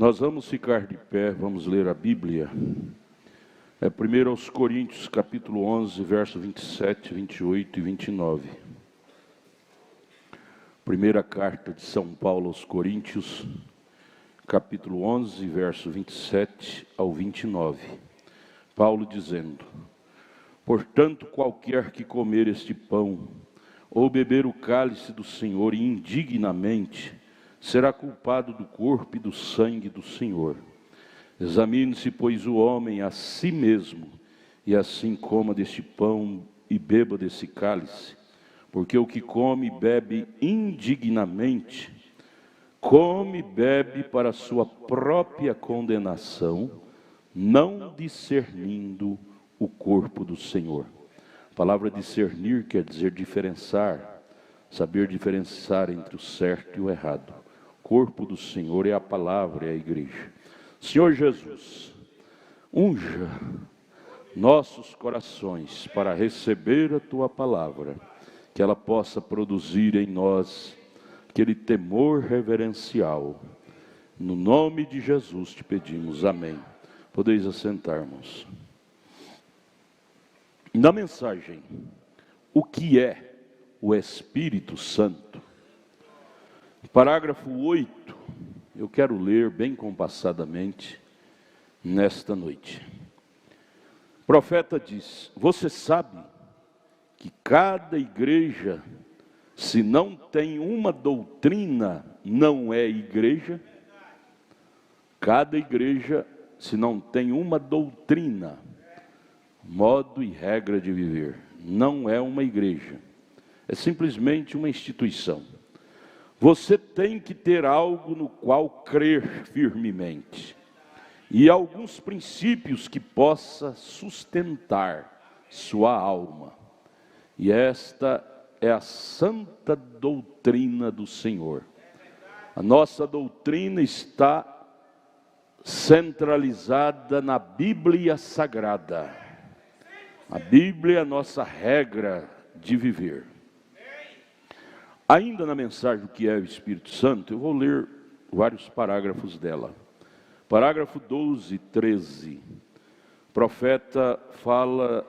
Nós vamos ficar de pé, vamos ler a Bíblia. É 1 aos Coríntios, capítulo 11, verso 27, 28 e 29. Primeira carta de São Paulo aos Coríntios, capítulo 11, verso 27 ao 29. Paulo dizendo: portanto, qualquer que comer este pão, ou beber o cálice do Senhor indignamente, será culpado do corpo e do sangue do Senhor. Examine-se, pois, o homem a si mesmo, e assim coma deste pão e beba desse cálice. Porque o que come e bebe indignamente, come e bebe para a sua própria condenação, não discernindo o corpo do Senhor. A palavra discernir quer dizer diferenciar, saber diferenciar entre o certo e o errado. O corpo do Senhor é a palavra, é a igreja. Senhor Jesus, unja nossos corações para receber a Tua palavra, que ela possa produzir em nós aquele temor reverencial. No nome de Jesus te pedimos, amém. Podeis assentar-nos. Na mensagem, o que é o Espírito Santo? Parágrafo 8, eu quero ler bem compassadamente nesta noite. O profeta diz: você sabe que cada igreja, se não tem uma doutrina, não é igreja? Cada igreja, se não tem uma doutrina, modo e regra de viver, não é uma igreja, é simplesmente uma instituição. Você tem que ter algo no qual crer firmemente, e alguns princípios que possa sustentar sua alma. E esta é a santa doutrina do Senhor. A nossa doutrina está centralizada na Bíblia Sagrada. A Bíblia é a nossa regra de viver. Ainda na mensagem do que é o Espírito Santo, eu vou ler vários parágrafos dela. Parágrafo 12, 13. O profeta fala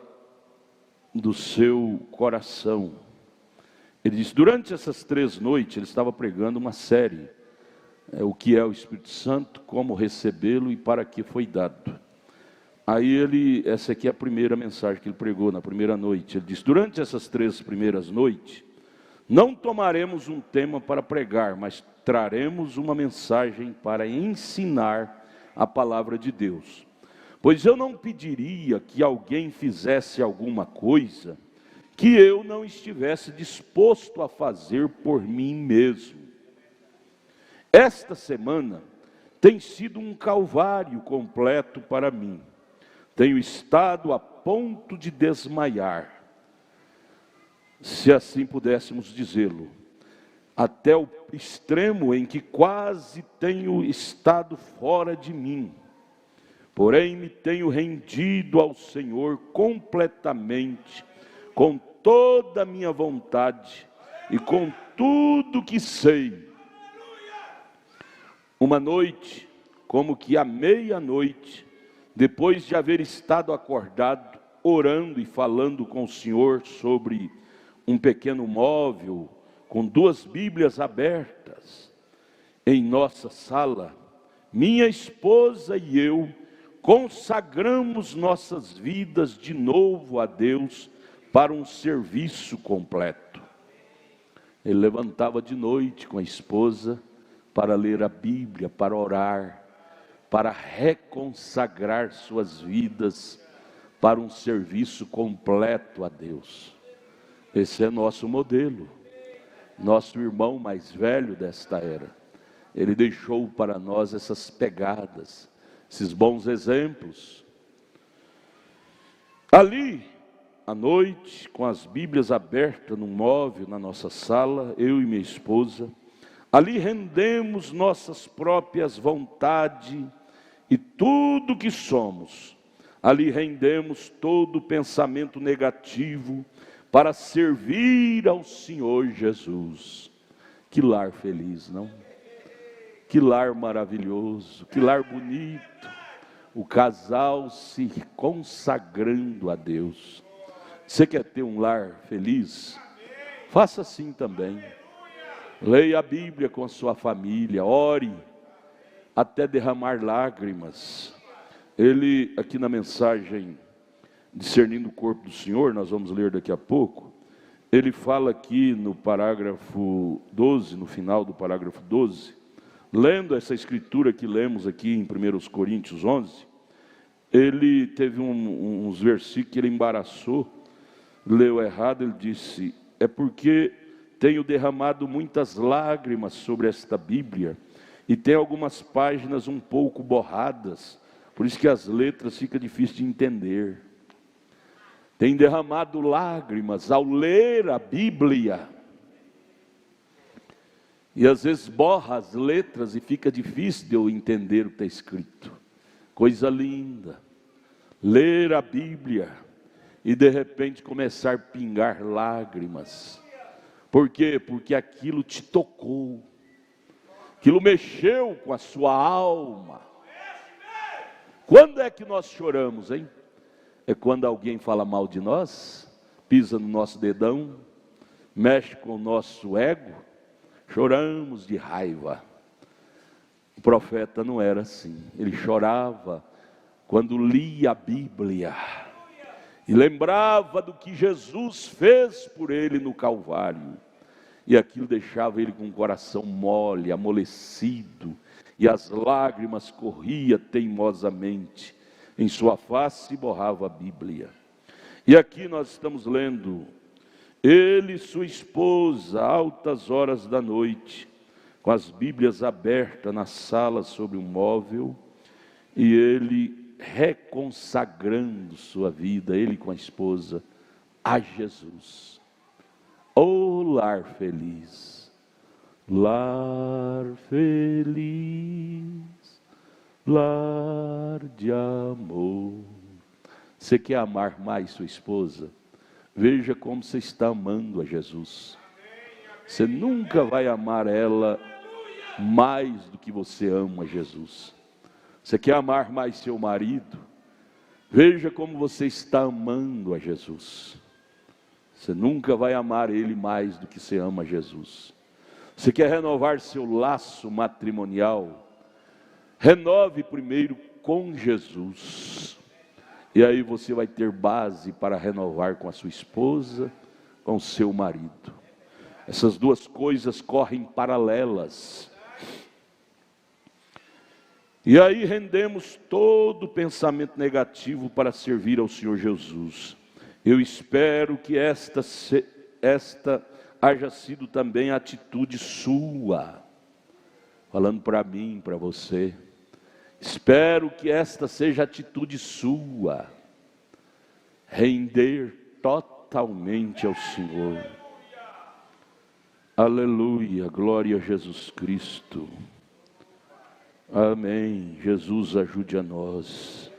do seu coração. Ele diz: durante essas 3 noites, ele estava pregando uma série. O que é o Espírito Santo, como recebê-lo e para que foi dado. Aí essa aqui é a primeira mensagem que ele pregou na primeira noite. Ele diz: durante essas 3 primeiras noites, não tomaremos um tema para pregar, mas traremos uma mensagem para ensinar a palavra de Deus. Pois eu não pediria que alguém fizesse alguma coisa que eu não estivesse disposto a fazer por mim mesmo. Esta semana tem sido um calvário completo para mim. Tenho estado a ponto de desmaiar, se assim pudéssemos dizê-lo, até o extremo em que quase tenho estado fora de mim. Porém, me tenho rendido ao Senhor completamente, com toda a minha vontade e com tudo que sei. Uma noite, como que à meia-noite, depois de haver estado acordado, orando e falando com o Senhor sobre um pequeno móvel, com 2 Bíblias abertas, em nossa sala, minha esposa e eu consagramos nossas vidas de novo a Deus para um serviço completo. Ele levantava de noite com a esposa para ler a Bíblia, para orar, para reconsagrar suas vidas para um serviço completo a Deus. Esse é nosso modelo, nosso irmão mais velho desta era. Ele deixou para nós essas pegadas, esses bons exemplos. Ali, à noite, com as Bíblias abertas no móvel na nossa sala, eu e minha esposa, ali rendemos nossas próprias vontades e tudo que somos. Ali rendemos todo pensamento negativo para servir ao Senhor Jesus. Que lar feliz, não? Que lar maravilhoso, que lar bonito. O casal se consagrando a Deus. Você quer ter um lar feliz? Faça assim também. Leia a Bíblia com a sua família, ore até derramar lágrimas. Ele, aqui na mensagem Discernindo o Corpo do Senhor, nós vamos ler daqui a pouco, ele fala aqui no parágrafo 12, no final do parágrafo 12, lendo essa escritura que lemos aqui em 1 Coríntios 11, ele teve uns versículos que ele embaraçou, leu errado, ele disse: é porque tenho derramado muitas lágrimas sobre esta Bíblia, e tem algumas páginas um pouco borradas, por isso que as letras ficam difíceis de entender. Tem derramado lágrimas ao ler a Bíblia, e às vezes borra as letras e fica difícil de eu entender o que está escrito. Coisa linda, ler a Bíblia e de repente começar a pingar lágrimas. Por quê? Porque aquilo te tocou, aquilo mexeu com a sua alma. Quando é que nós choramos, hein? É quando alguém fala mal de nós, pisa no nosso dedão, mexe com o nosso ego, choramos de raiva. O profeta não era assim, ele chorava quando lia a Bíblia e lembrava do que Jesus fez por ele no Calvário, e aquilo deixava ele com o coração mole, amolecido, e as lágrimas corriam teimosamente em sua face e borrava a Bíblia. E aqui nós estamos lendo: ele e sua esposa, altas horas da noite, com as Bíblias abertas na sala sobre um móvel, e ele reconsagrando sua vida, ele com a esposa, a Jesus. Oh, lar feliz, lar feliz, lar de amor. Você quer amar mais sua esposa? Veja como você está amando a Jesus. Você nunca vai amar ela mais do que você ama Jesus. Você quer amar mais seu marido? Veja como você está amando a Jesus. Você nunca vai amar ele mais do que você ama Jesus. Você quer renovar seu laço matrimonial? Renove primeiro com Jesus. E aí você vai ter base para renovar com a sua esposa, com o seu marido. Essas duas coisas correm paralelas. E aí rendemos todo pensamento negativo para servir ao Senhor Jesus. Eu espero que esta haja sido também a atitude sua. Falando para mim, para você. Espero que esta seja a atitude sua. Render totalmente ao Senhor. Aleluia, glória a Jesus Cristo. Amém. Jesus ajude a nós.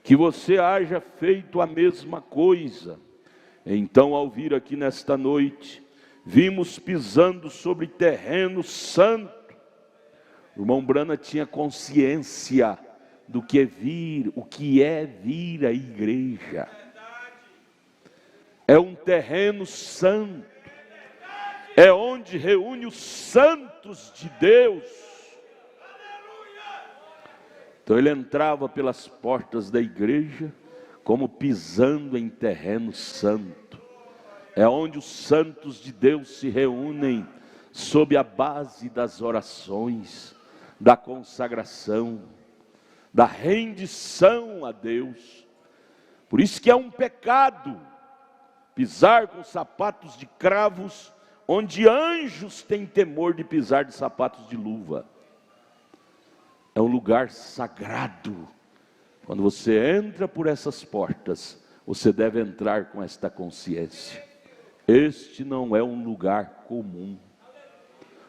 Que você haja feito a mesma coisa. Então, ao vir aqui nesta noite, vimos pisando sobre terreno santo. O irmão Brana tinha consciência do que é vir à igreja. É um terreno santo. É onde reúne os santos de Deus. Então ele entrava pelas portas da igreja, como pisando em terreno santo. É onde os santos de Deus se reúnem, sob a base das orações, da consagração, da rendição a Deus. Por isso que é um pecado pisar com sapatos de cravos, onde anjos têm temor de pisar de sapatos de luva. É um lugar sagrado. Quando você entra por essas portas, você deve entrar com esta consciência. Este não é um lugar comum.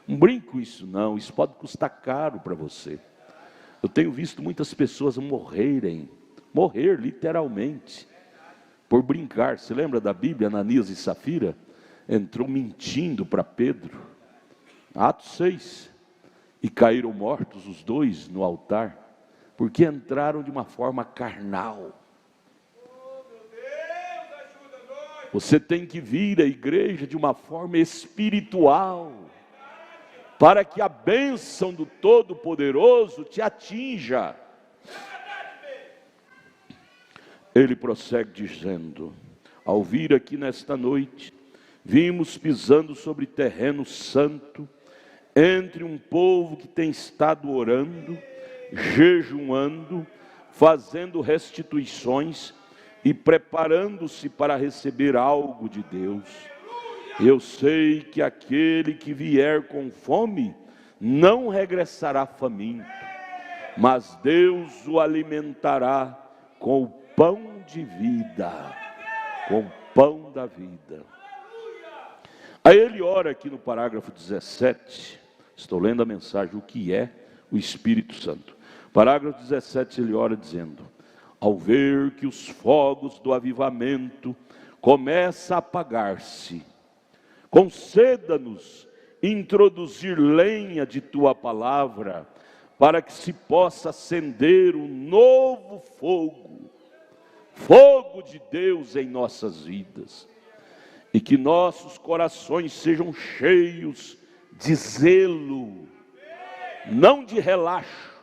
Não brinque com isso não, isso pode custar caro para você. Eu tenho visto muitas pessoas morrer literalmente, por brincar. Você lembra da Bíblia, Ananias e Safira? Entrou mentindo para Pedro. Atos 6. E caíram mortos os dois no altar, porque entraram de uma forma carnal. Você tem que vir à igreja de uma forma espiritual, para que a bênção do Todo-Poderoso te atinja. Ele prossegue dizendo: ao vir aqui nesta noite, vimos pisando sobre terreno santo, entre um povo que tem estado orando, jejuando, fazendo restituições e preparando-se para receber algo de Deus. Eu sei que aquele que vier com fome não regressará faminto, mas Deus o alimentará com o pão de vida, com o pão da vida. Aí ele ora aqui no parágrafo 17, estou lendo a mensagem, o que é o Espírito Santo. Parágrafo 17, ele ora dizendo: ao ver que os fogos do avivamento começam a apagar-se, conceda-nos introduzir lenha de tua palavra, para que se possa acender um novo fogo, fogo de Deus em nossas vidas, e que nossos corações sejam cheios de zelo, não de relaxo,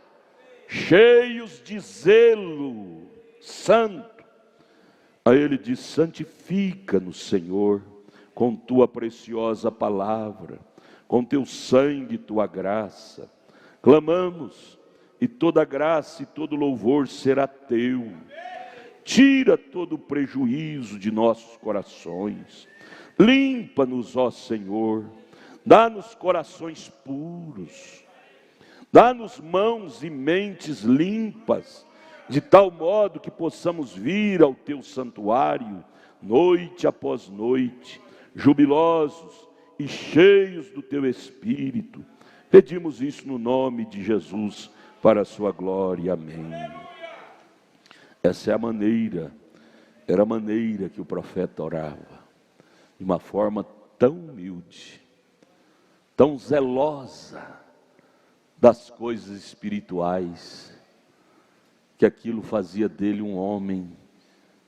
cheios de zelo santo. Aí ele diz: santifica-nos, Senhor, com tua preciosa palavra, com teu sangue e tua graça. Clamamos, e toda graça e todo louvor será teu. Tira todo o prejuízo de nossos corações. Limpa-nos, ó Senhor. Dá-nos corações puros. Dá-nos mãos e mentes limpas, de tal modo que possamos vir ao teu santuário, noite após noite, jubilosos e cheios do teu Espírito. Pedimos isso no nome de Jesus, para a sua glória. Amém. Essa é a maneira, era a maneira que o profeta orava, de uma forma tão humilde, tão zelosa das coisas espirituais, que aquilo fazia dele um homem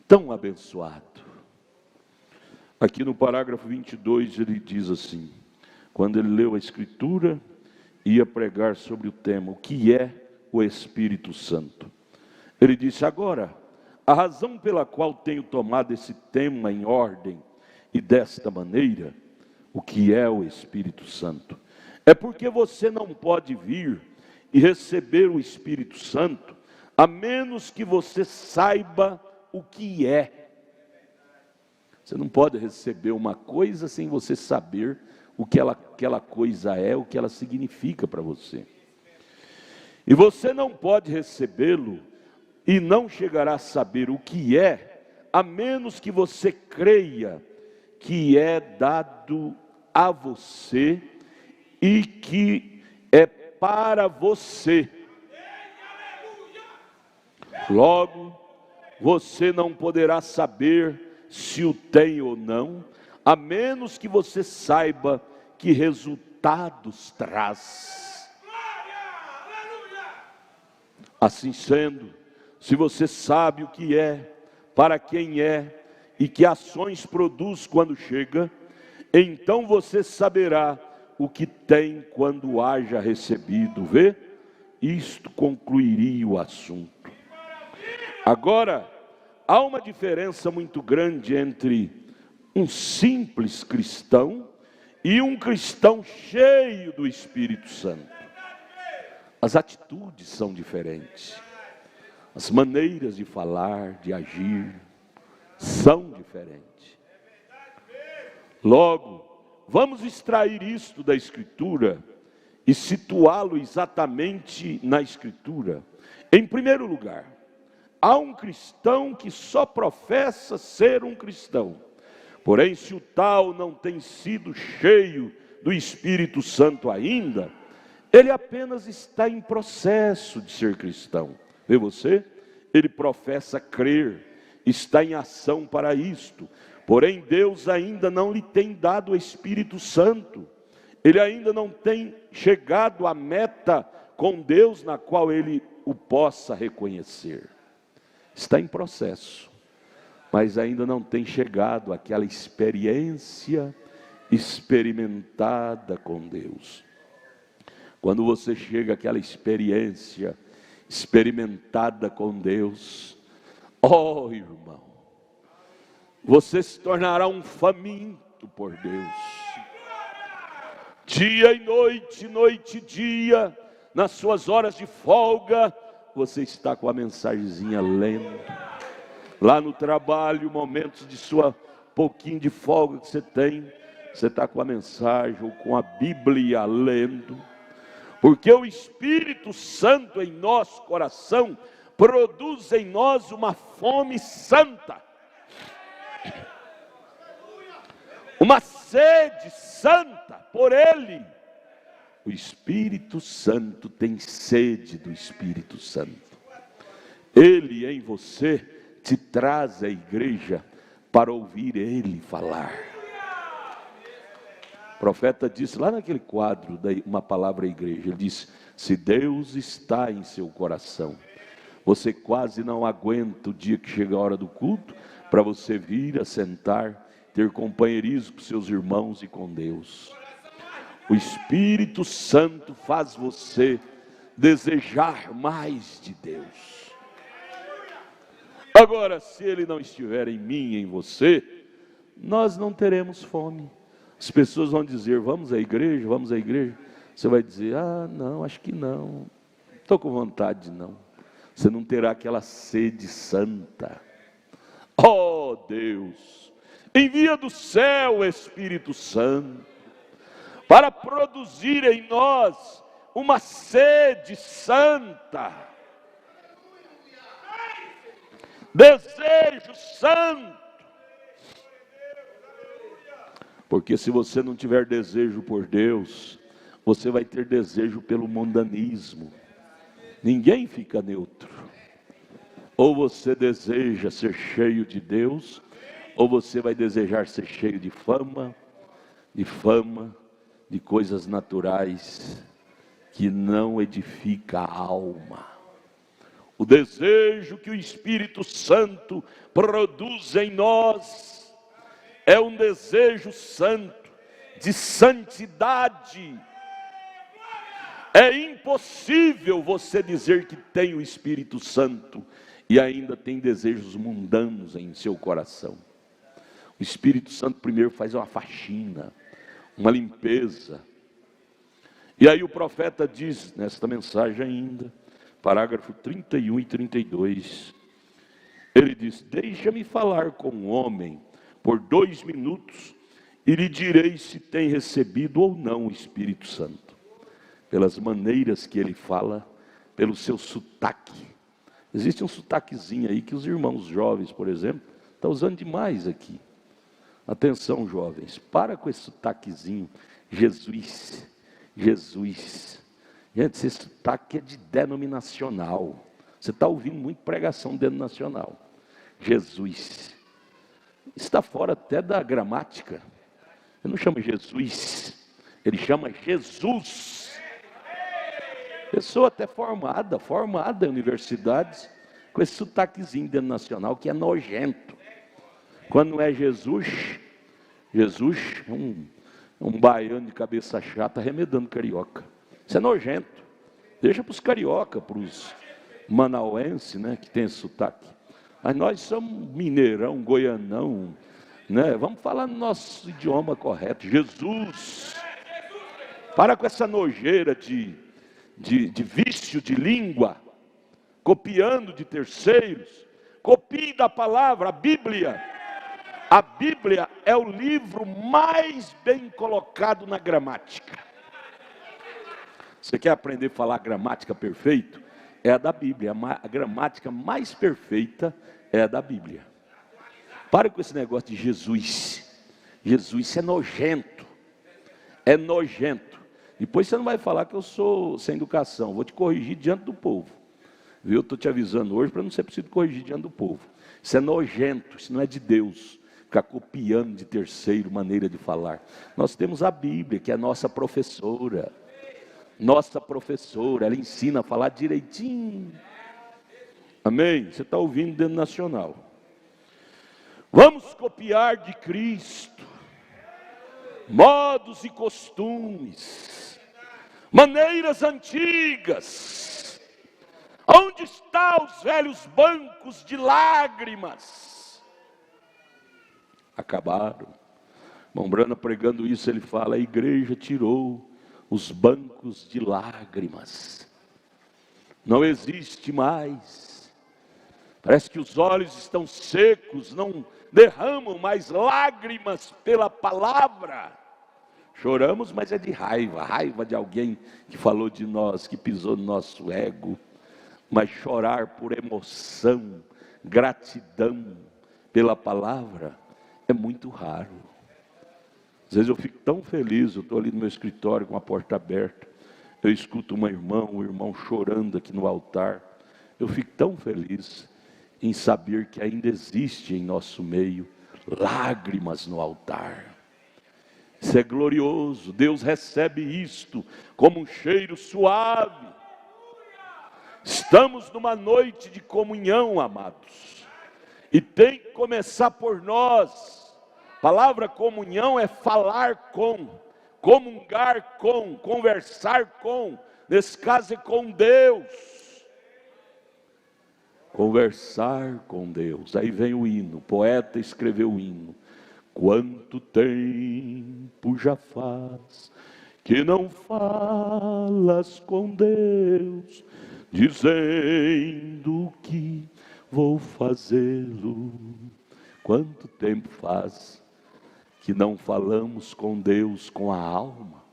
tão abençoado. Aqui no parágrafo 22 ele diz assim, quando ele leu a Escritura, ia pregar sobre o tema, o que é o Espírito Santo. Ele disse: agora, a razão pela qual tenho tomado esse tema em ordem e desta maneira, o que é o Espírito Santo, é porque você não pode vir e receber o Espírito Santo, a menos que você saiba o que é. Você não pode receber uma coisa sem você saber o que aquela coisa é, o que ela significa para você. E você não pode recebê-lo e não chegará a saber o que é, a menos que você creia que é dado a você e que é para você. Logo, você não poderá saber se o tem ou não, a menos que você saiba que resultados traz. Assim sendo, se você sabe o que é, para quem é e que ações produz quando chega, então você saberá o que tem quando haja recebido. Vê? Isto concluiria o assunto. Agora, há uma diferença muito grande entre um simples cristão e um cristão cheio do Espírito Santo. As atitudes são diferentes. As maneiras de falar, de agir, são diferentes. Logo, vamos extrair isto da Escritura e situá-lo exatamente na Escritura. Em primeiro lugar, há um cristão que só professa ser um cristão. Porém, se o tal não tem sido cheio do Espírito Santo ainda, ele apenas está em processo de ser cristão. Vê você? Ele professa crer, está em ação para isto. Porém, Deus ainda não lhe tem dado o Espírito Santo. ele ainda não tem chegado à meta com Deus na qual ele o possa reconhecer. Está em processo, mas ainda não tem chegado àquela experiência experimentada com Deus. Quando você chega àquela experiência experimentada com Deus, oh irmão, você se tornará um faminto por Deus. Dia e noite, noite e dia, nas suas horas de folga, você está com a mensagenzinha lendo. Lá no trabalho, momentos de sua pouquinho de folga que você está com a mensagem ou com a Bíblia lendo. Porque o Espírito Santo em nosso coração produz em nós uma fome santa, uma sede santa por Ele. O Espírito Santo tem sede do Espírito Santo. Ele em você te traz à igreja para ouvir Ele falar. O profeta disse lá naquele quadro, uma palavra à igreja, ele disse: se Deus está em seu coração, você quase não aguenta o dia que chega a hora do culto, para você vir a sentar, ter companheirismo com seus irmãos e com Deus. O Espírito Santo faz você desejar mais de Deus. Agora, se Ele não estiver em mim e em você, nós não teremos fome. As pessoas vão dizer: vamos à igreja, vamos à igreja. Você vai dizer: ah, não, acho que não, estou com vontade não. Você não terá aquela sede santa. Oh Deus, envia do céu o Espírito Santo, para produzir em nós uma sede santa, desejo santo. Porque se você não tiver desejo por Deus, você vai ter desejo pelo mundanismo. Ninguém fica neutro. Ou você deseja ser cheio de Deus, ou você vai desejar ser cheio de fama, de coisas naturais que não edifica a alma. O desejo que o Espírito Santo produz em nós é um desejo santo, de santidade. É impossível você dizer que tem o Espírito Santo e ainda tem desejos mundanos em seu coração. O Espírito Santo primeiro faz uma faxina, uma limpeza. E aí o profeta diz, nesta mensagem ainda, parágrafo 31 e 32, ele diz: deixa-me falar com o homem por 2 minutos, e lhe direi se tem recebido ou não o Espírito Santo. Pelas maneiras que ele fala, pelo seu sotaque. Existe um sotaquezinho aí que os irmãos jovens, por exemplo, estão usando demais aqui. Atenção, jovens, para com esse sotaquezinho. Jesus, Jesus. Gente, esse sotaque é de denominacional. Você está ouvindo muito pregação denominacional. Jesus. Está fora até da gramática. Ele não chama Jesus, ele chama Jesus. Pessoa até formada em universidades, com esse sotaquezinho denominacional que é nojento. Quando não é Jesus, Jesus é um baiano de cabeça chata remedando carioca. Isso é nojento. Deixa para os carioca, para os manauenses, né, que tem esse sotaque. Mas nós somos mineirão, goianão, né? Vamos falar no nosso idioma correto. Jesus. Para com essa nojeira de vício de língua, copiando de terceiros. Copie da palavra, a Bíblia. A Bíblia é o livro mais bem colocado na gramática. Você quer aprender a falar gramática perfeito? É a da Bíblia. A gramática mais perfeita é a da Bíblia. Para com esse negócio de Jesus. Jesus é nojento. É nojento. Depois você não vai falar que eu sou sem educação. Vou te corrigir diante do povo. Viu? Eu estou te avisando hoje para não ser preciso corrigir diante do povo. Isso é nojento. Isso não é de Deus. ficar copiando de terceiro maneira de falar. Nós temos a Bíblia, que é a nossa professora. Nossa professora, ela ensina a falar direitinho. Amém? Você está ouvindo dentro nacional. Vamos copiar de Cristo modos e costumes, maneiras antigas. Onde estão os velhos bancos de lágrimas? Acabaram. Irmão Brana pregando isso, ele fala: a igreja tirou os bancos de lágrimas. Não existe mais. Parece que os olhos estão secos, não derramam mais lágrimas pela palavra. Choramos, mas é de raiva, raiva de alguém que falou de nós, que pisou no nosso ego. Mas chorar por emoção, gratidão pela palavra, é muito raro. Às vezes eu fico tão feliz, eu estou ali no meu escritório com a porta aberta, eu escuto um irmão chorando aqui no altar. Eu fico tão feliz em saber que ainda existe em nosso meio lágrimas no altar. Isso é glorioso. Deus recebe isto como um cheiro suave. Estamos numa noite de comunhão, amados, e tem que começar por nós. A palavra comunhão é falar com, comungar com, conversar com. Nesse caso é com Deus. Conversar com Deus. Aí vem o hino, o poeta escreveu o hino. Quanto tempo já faz que não falas com Deus, dizendo que vou fazê-lo. Quanto tempo faz que não falamos com Deus com a alma?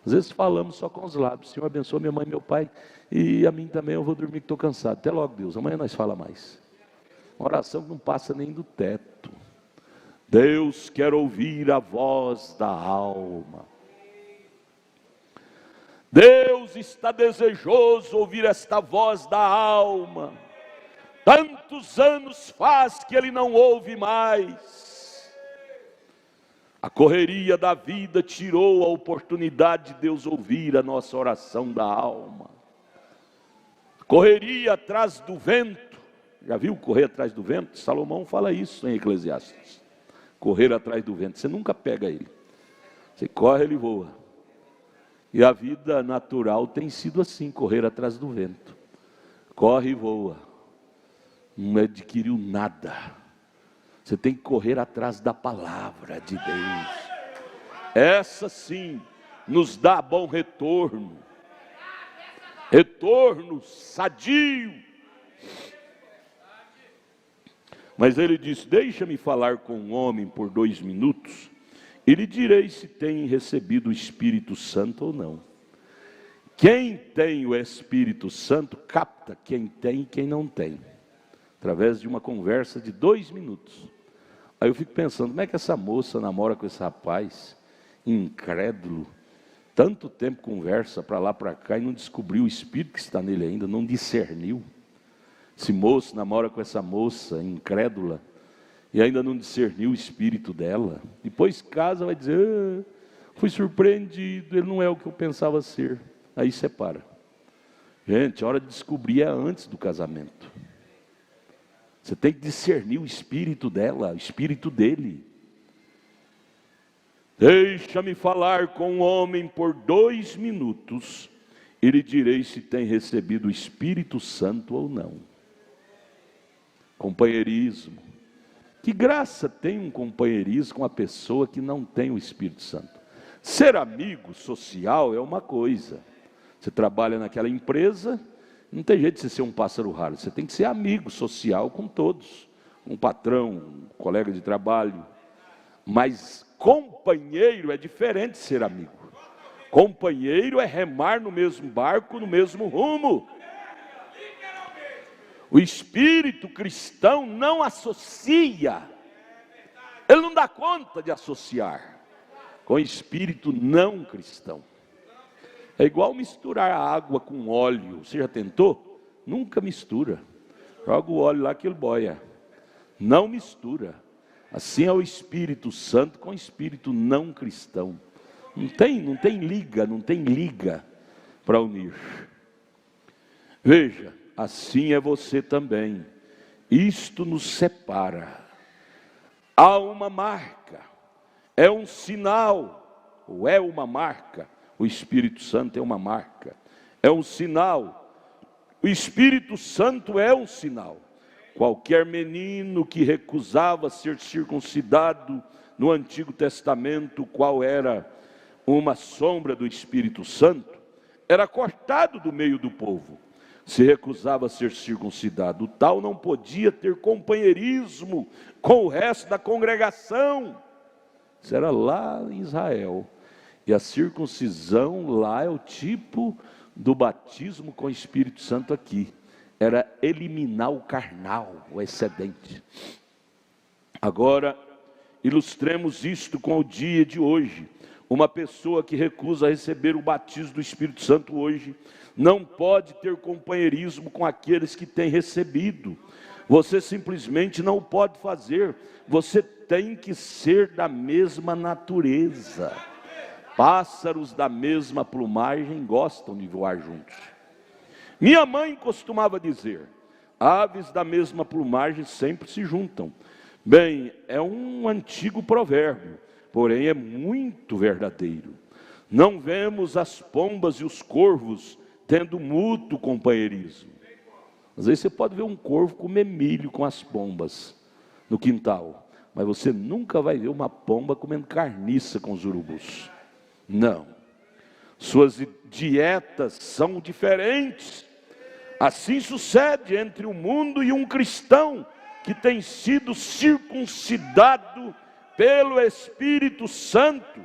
Às vezes falamos só com os lábios. Senhor, abençoa minha mãe e meu pai, e a mim também, eu vou dormir que estou cansado. Até logo, Deus, amanhã nós fala mais. Uma oração que não passa nem do teto. Deus quer ouvir a voz da alma. Deus está desejoso ouvir esta voz da alma. Tantos anos faz que Ele não ouve mais. A correria da vida tirou a oportunidade de Deus ouvir a nossa oração da alma. Correria atrás do vento. Já viu correr atrás do vento? Salomão fala isso em Eclesiastes. Correr atrás do vento. Você nunca pega ele. Você corre, ele voa. E a vida natural tem sido assim, correr atrás do vento. Corre e voa. Não adquiriu nada. Você tem que correr atrás da palavra de Deus. Essa sim nos dá bom retorno. Retorno sadio. Mas ele disse: deixa-me falar com um homem por 2 minutos, e lhe direi se tem recebido o Espírito Santo ou não. Quem tem o Espírito Santo capta quem tem e quem não tem, através de uma conversa de 2 minutos. Aí eu fico pensando, como é que essa moça namora com esse rapaz, incrédulo, tanto tempo conversa para lá para cá e não descobriu o Espírito que está nele ainda, não discerniu. Esse moço namora com essa moça incrédula e ainda não discerniu o espírito dela. Depois casa, vai dizer: fui surpreendido, ele não é o que eu pensava ser. Aí separa. Gente, a hora de descobrir é antes do casamento. Você tem que discernir o espírito dela, o espírito dele. Deixa-me falar com um homem por 2 minutos, e lhe direi se tem recebido o Espírito Santo ou não. Companheirismo. Que graça tem um companheirismo com a pessoa que não tem o Espírito Santo? Ser amigo social é uma coisa. Você trabalha naquela empresa, não tem jeito de você ser um pássaro raro. Você tem que ser amigo social com todos. Um patrão, um colega de trabalho. Mas companheiro é diferente de ser amigo. Companheiro é remar no mesmo barco, no mesmo rumo. O espírito cristão não associa, ele não dá conta de associar com o espírito não cristão. É igual misturar a água com óleo. Você já tentou? Nunca mistura. Joga o óleo lá que ele boia. Não mistura. Assim é o Espírito Santo com o Espírito não cristão. Não tem liga para unir. Veja, assim é você também. Isto nos separa. Há uma marca, é um sinal, ou é uma marca. O Espírito Santo é uma marca, é um sinal. O Espírito Santo é um sinal. Qualquer menino que recusava ser circuncidado no Antigo Testamento, qual era uma sombra do Espírito Santo, era cortado do meio do povo. Se recusava a ser circuncidado, o tal não podia ter companheirismo com o resto da congregação. Isso era lá em Israel. E a circuncisão lá é o tipo do batismo com o Espírito Santo aqui. Era eliminar o carnal, o excedente. Agora, ilustremos isto com o dia de hoje. Uma pessoa que recusa receber o batismo do Espírito Santo hoje, não pode ter companheirismo com aqueles que têm recebido. Você simplesmente não pode fazer. Você tem que ser da mesma natureza. Pássaros da mesma plumagem gostam de voar juntos. Minha mãe costumava dizer: aves da mesma plumagem sempre se juntam. Bem, é um antigo provérbio, porém é muito verdadeiro. Não vemos as pombas e os corvos tendo mútuo companheirismo. Às vezes você pode ver um corvo comer milho com as pombas no quintal, mas você nunca vai ver uma pomba comendo carniça com os urubus. Não. Suas dietas são diferentes. Assim sucede entre o mundo e um cristão que tem sido circuncidado pelo Espírito Santo,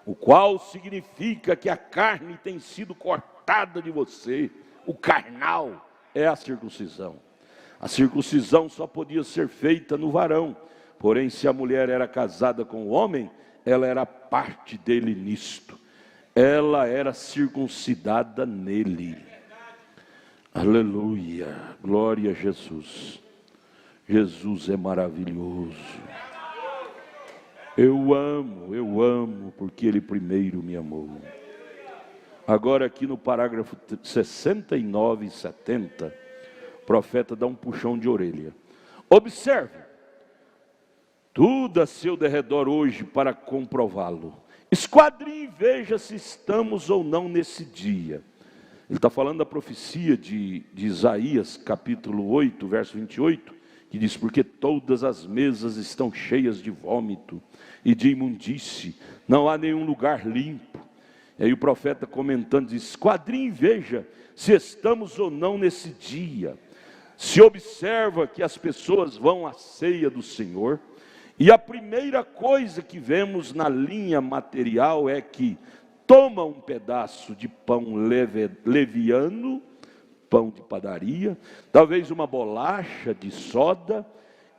o qual significa que a carne tem sido cortada de você. O carnal é a circuncisão. A circuncisão só podia ser feita no varão, porém se a mulher era casada com o homem, ela era parte dele nisto. Ela era circuncidada nele. Aleluia, glória a Jesus. Jesus é maravilhoso. Eu amo, porque Ele primeiro me amou. Agora aqui no parágrafo 69 e 70, o profeta dá um puxão de orelha. Observe, tudo a seu derredor hoje para comprová-lo. Esquadrinhe e veja se estamos ou não nesse dia. Ele está falando da profecia de Isaías, capítulo 8, verso 28, que diz: porque todas as mesas estão cheias de vômito e de imundície, não há nenhum lugar limpo. E aí o profeta comentando diz: esquadrinhe e veja se estamos ou não nesse dia. Se observa que as pessoas vão à ceia do Senhor, e a primeira coisa que vemos na linha material é que toma um pedaço de pão leviano, pão de padaria, talvez uma bolacha de soda,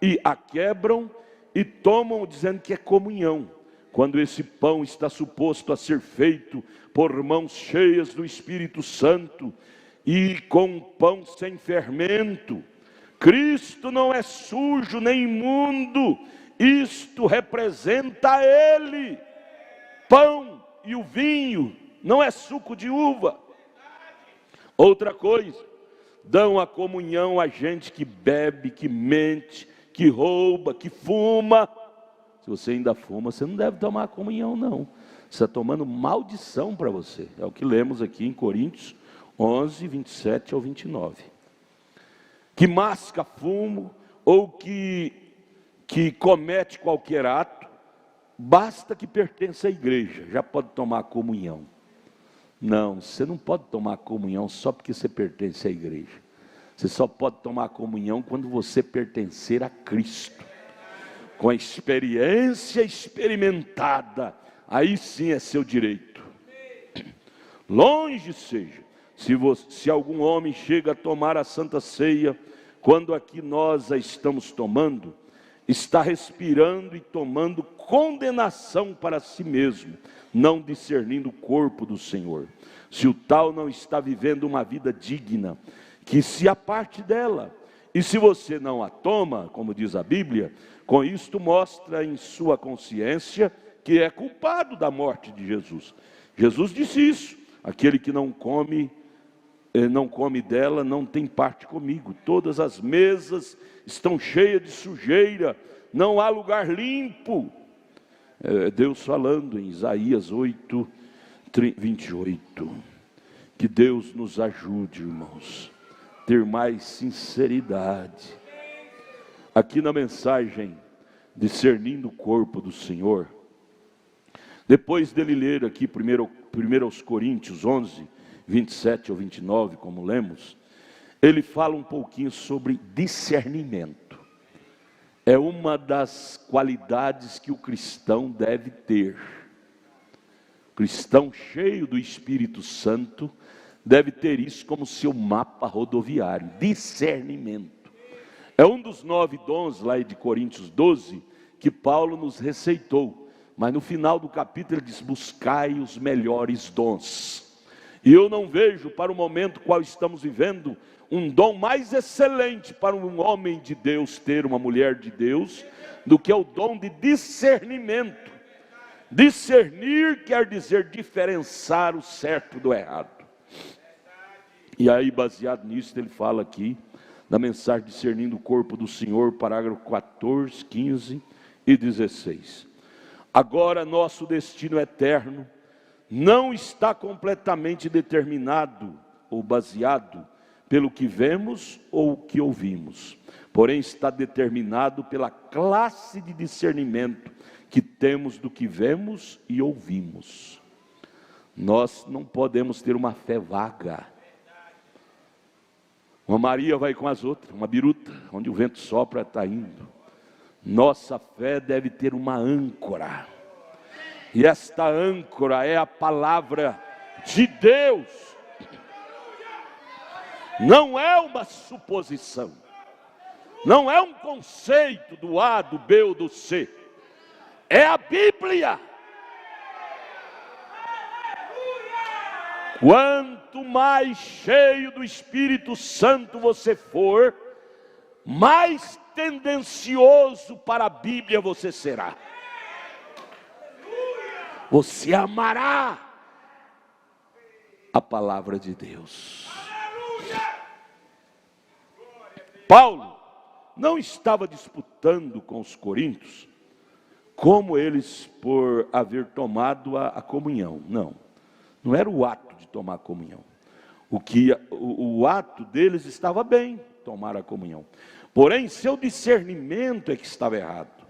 e a quebram e tomam dizendo que é comunhão, quando esse pão está suposto a ser feito por mãos cheias do Espírito Santo e com um pão sem fermento. Cristo não é sujo nem imundo, isto representa Ele. Pão e o vinho não é suco de uva. Outra coisa, dão a comunhão a gente que bebe, que mente, que rouba, que fuma. Se você ainda fuma, você não deve tomar a comunhão não. Você está tomando maldição para você. É o que lemos aqui em Coríntios 11, 27 ao 29. Que masca fumo ou que comete qualquer ato, basta que pertença à igreja, já pode tomar a comunhão. Não, você não pode tomar a comunhão só porque você pertence à igreja. Você só pode tomar a comunhão quando você pertencer a Cristo. Com a experiência experimentada, aí sim é seu direito. Longe seja, se algum homem chega a tomar a Santa Ceia, quando aqui nós a estamos tomando, está respirando e tomando condenação para si mesmo, não discernindo o corpo do Senhor. Se o tal não está vivendo uma vida digna, que se aparte dela E se você não a toma, como diz a Bíblia, com isto mostra em sua consciência que é culpado da morte de Jesus. Jesus disse isso: aquele que não come dela não tem parte comigo. Todas as mesas estão cheias de sujeira, não há lugar limpo. Deus falando em Isaías 8, 28. Que Deus nos ajude, irmãos, ter mais sinceridade. Aqui na mensagem Discernindo o Corpo do Senhor, depois dele ler aqui primeiro aos Coríntios 11, 27 ao 29, como lemos, ele fala um pouquinho sobre discernimento. É uma das qualidades que o cristão deve ter. O cristão cheio do Espírito Santo deve ter isso como seu mapa rodoviário, discernimento. É um dos 9 dons lá de Coríntios 12 que Paulo nos receitou. Mas no final do capítulo ele diz: buscai os melhores dons. E eu não vejo para o momento qual estamos vivendo um dom mais excelente para um homem de Deus ter, uma mulher de Deus, do que o dom de discernimento. Discernir quer dizer diferenciar o certo do errado. E aí, baseado nisso, ele fala aqui na mensagem Discernindo o Corpo do Senhor, parágrafo 14, 15 e 16. Agora nosso destino eterno não está completamente determinado ou baseado pelo que vemos ou o que ouvimos, porém está determinado pela classe de discernimento que temos do que vemos e ouvimos. Nós não podemos ter uma fé vaga. Uma Maria vai com as outras, uma biruta, onde o vento sopra está indo. Nossa fé deve ter uma âncora. E esta âncora é a palavra de Deus. Não é uma suposição. Não é um conceito do A, do B ou do C. É a Bíblia. Quanto mais cheio do Espírito Santo você for, mais tendencioso para a Bíblia você será. Você amará a palavra de Deus. Paulo não estava disputando com os coríntios como eles por haver tomado a comunhão. Não era o ato de tomar a comunhão. O ato deles estava bem, tomar a comunhão. Porém, seu discernimento é que estava errado.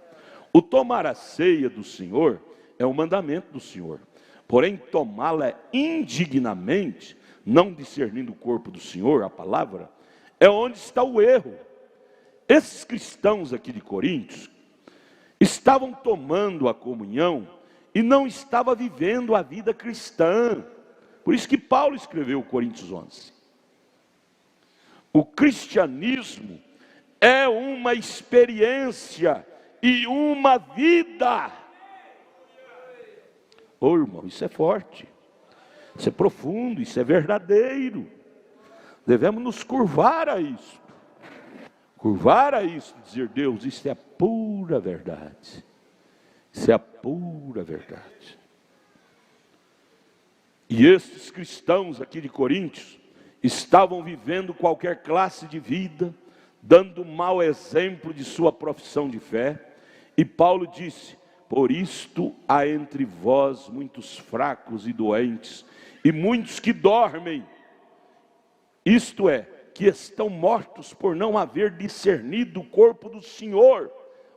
O tomar a ceia do Senhor é um mandamento do Senhor. Porém, tomá-la indignamente, não discernindo o corpo do Senhor, a palavra, é onde está o erro. Esses cristãos aqui de Coríntios estavam tomando a comunhão e não estavam vivendo a vida cristã. Por isso que Paulo escreveu Coríntios 11. O cristianismo é uma experiência e uma vida. Ô irmão, isso é forte, isso é profundo, isso é verdadeiro. Devemos nos curvar a isso. Curvar a isso, dizer: Deus, isso é a pura verdade. Isso é a pura verdade. E esses cristãos aqui de Coríntios estavam vivendo qualquer classe de vida, dando mau exemplo de sua profissão de fé. E Paulo disse: por isto há entre vós muitos fracos e doentes, e muitos que dormem. Isto é, que estão mortos por não haver discernido o corpo do Senhor,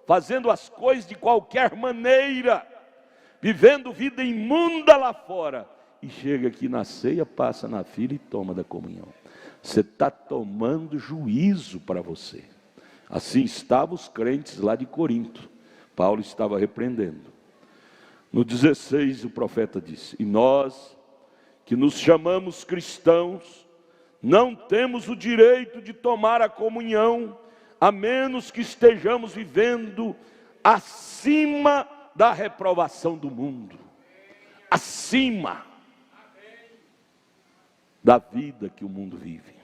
fazendo as coisas de qualquer maneira, vivendo vida imunda lá fora, e chega aqui na ceia, passa na fila e toma da comunhão. Você está tomando juízo para você. Assim estavam os crentes lá de Corinto. Paulo estava repreendendo. No 16 o profeta disse: e nós que nos chamamos cristãos, não temos o direito de tomar a comunhão, a menos que estejamos vivendo acima da reprovação do mundo, acima da vida que o mundo vive.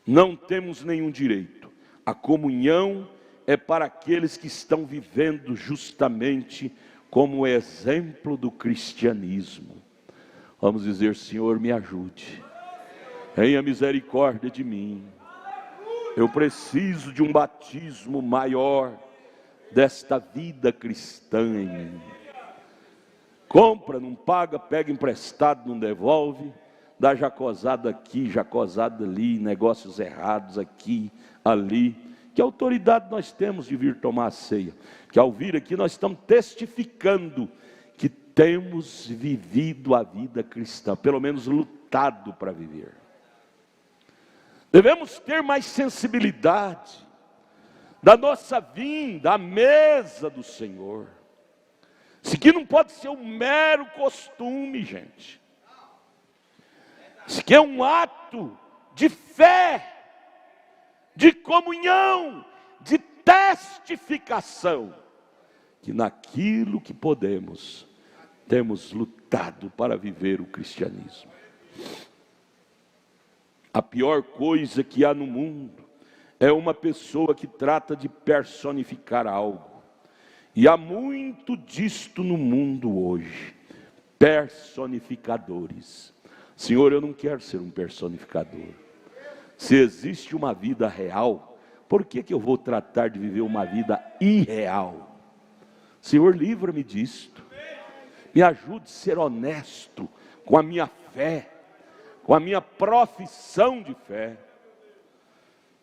não temos nenhum direito. A comunhão é para aqueles que estão vivendo justamente como exemplo do cristianismo. Vamos dizer: Senhor, me ajude, tenha misericórdia de mim. Eu preciso de um batismo maior desta vida cristã em mim. Compra, não paga, pega emprestado, não devolve, dá jacosada aqui, jacosada ali, negócios errados aqui, ali. Que autoridade nós temos de vir tomar a ceia? Que ao vir aqui nós estamos testificando que temos vivido a vida cristã, pelo menos lutado para viver. Devemos ter mais sensibilidade da nossa vinda à mesa do Senhor. Isso aqui não pode ser um mero costume, gente. Isso aqui é um ato de fé, de comunhão, de testificação, que naquilo que podemos, temos lutado para viver o cristianismo. A pior coisa que há no mundo é uma pessoa que trata de personificar algo. E há muito disto no mundo hoje. Personificadores. Senhor, eu não quero ser um personificador. Se existe uma vida real, por que eu vou tratar de viver uma vida irreal? Senhor, livra-me disto. Me ajude a ser honesto com a minha fé, com a minha profissão de fé.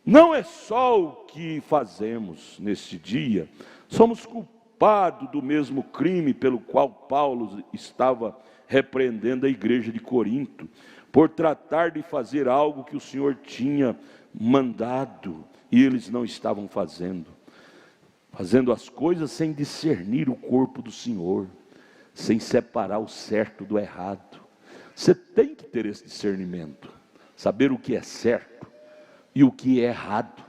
Não é só o que fazemos neste dia, somos culpados do mesmo crime pelo qual Paulo estava repreendendo a igreja de Corinto, por tratar de fazer algo que o Senhor tinha mandado, e eles não estavam fazendo as coisas sem discernir o corpo do Senhor, sem separar o certo do errado. Você tem que ter esse discernimento, saber o que é certo e o que é errado.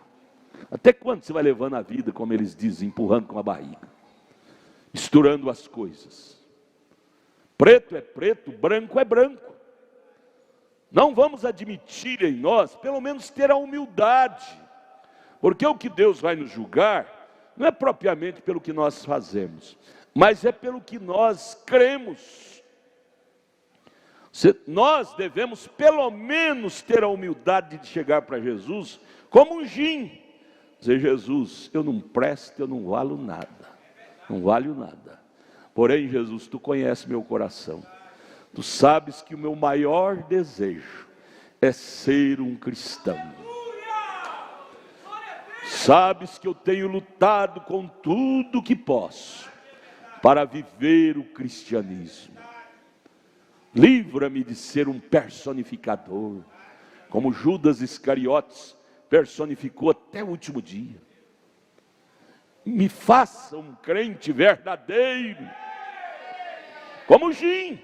Até quando você vai levando a vida, como eles dizem, empurrando com a barriga, misturando as coisas? Preto é preto, branco é branco. Não vamos admitir em nós, pelo menos ter a humildade, porque o que Deus vai nos julgar não é propriamente pelo que nós fazemos, mas é pelo que nós cremos. Nós devemos pelo menos ter a humildade de chegar para Jesus como um gim, dizer: Jesus, eu não presto, eu não valho nada, não valho nada. Porém, Jesus, tu conheces meu coração, tu sabes que o meu maior desejo é ser um cristão. Sabes que eu tenho lutado com tudo que posso para viver o cristianismo. Livra-me de ser um personificador, como Judas Iscariotes personificou até o último dia. Me faça um crente verdadeiro, como Jim.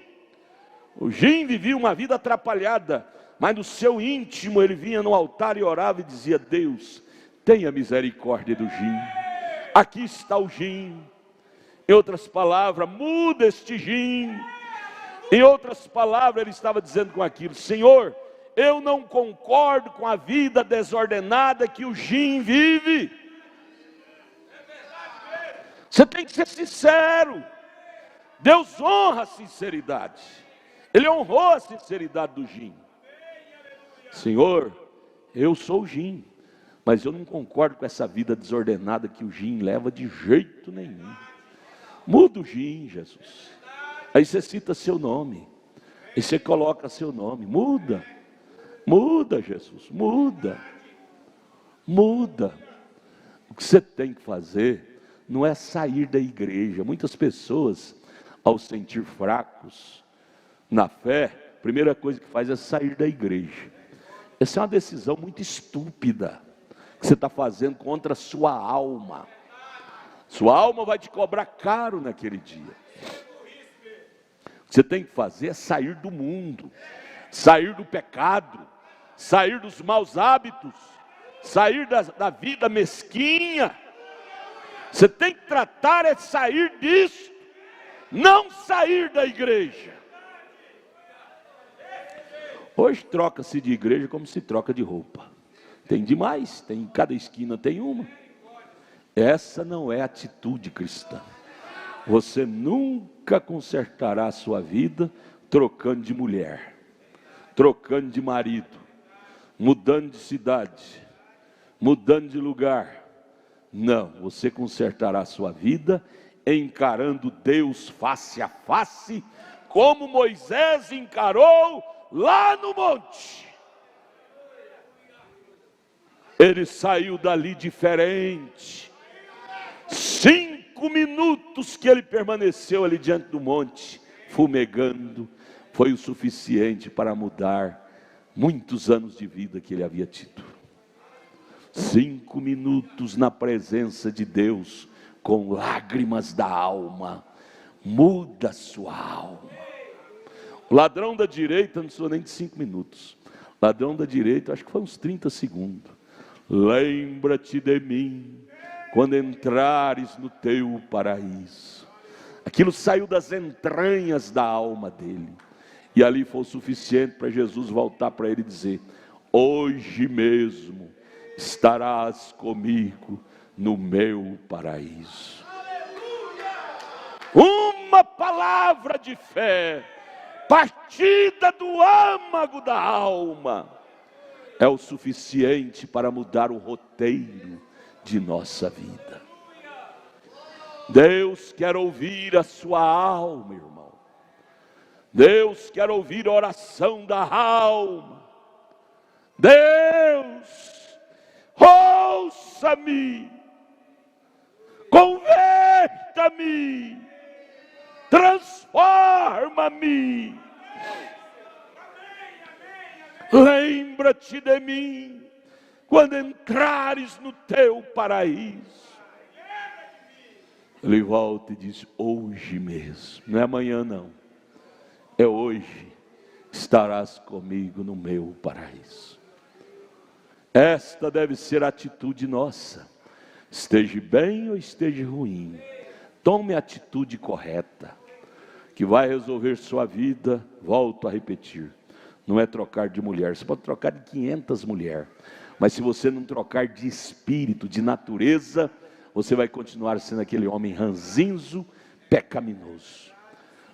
O Jim vivia uma vida atrapalhada, mas no seu íntimo ele vinha no altar e orava e dizia: Deus, tenha misericórdia do Jim. Aqui está o Jim. Em outras palavras, muda este Jim. Em outras palavras, ele estava dizendo com aquilo: Senhor, eu não concordo com a vida desordenada que o Jim vive. Você tem que ser sincero. Deus honra a sinceridade. Ele honrou a sinceridade do Jim. Senhor, eu sou o Jim, mas eu não concordo com essa vida desordenada que o Jim leva de jeito nenhum. Muda o Jim, Jesus. Aí você cita seu nome, aí você coloca seu nome. Muda, muda, Jesus, muda, muda. O que você tem que fazer não é sair da igreja. Muitas pessoas, ao sentir fracos na fé, a primeira coisa que faz é sair da igreja. Essa é uma decisão muito estúpida que você está fazendo contra a sua alma. Sua alma vai te cobrar caro naquele dia. O que você tem que fazer é sair do mundo, sair do pecado, sair dos maus hábitos, sair da vida mesquinha. Você tem que tratar é sair disso, não sair da igreja. Hoje troca-se de igreja como se troca de roupa. tem demais, tem, cada esquina tem uma. Essa não é atitude cristã. Você nunca consertará a sua vida trocando de mulher, trocando de marido, mudando de cidade, mudando de lugar. Não, você consertará a sua vida encarando Deus face a face, como Moisés encarou lá no monte. Ele saiu dali diferente. 5 minutos que ele permaneceu ali diante do monte, fumegando, foi o suficiente para mudar muitos anos de vida que ele havia tido. 5 minutos na presença de Deus, com lágrimas da alma, muda a sua alma. O ladrão da direita não precisou nem de 5 minutos. O ladrão da direita, acho que foi uns 30 segundos. Lembra-te de mim quando entrares no teu paraíso. Aquilo saiu das entranhas da alma dele. E ali foi o suficiente para Jesus voltar para ele e dizer: hoje mesmo estarás comigo no meu paraíso. Uma palavra de fé, partida do âmago da alma, é o suficiente para mudar o roteiro de nossa vida. Deus quer ouvir a sua alma, irmão. Deus quer ouvir a oração da alma. Deus, ouça-me, converta-me, transforma-me. Lembra-te de mim quando entrares no teu paraíso. Ele volta e diz: hoje mesmo, não é amanhã não, é hoje, estarás comigo no meu paraíso. Esta deve ser a atitude nossa, esteja bem ou esteja ruim, tome a atitude correta, que vai resolver sua vida. Volto a repetir, não é trocar de mulher, você pode trocar de 500 mulheres, mas se você não trocar de espírito, de natureza, você vai continuar sendo aquele homem ranzinzo, pecaminoso.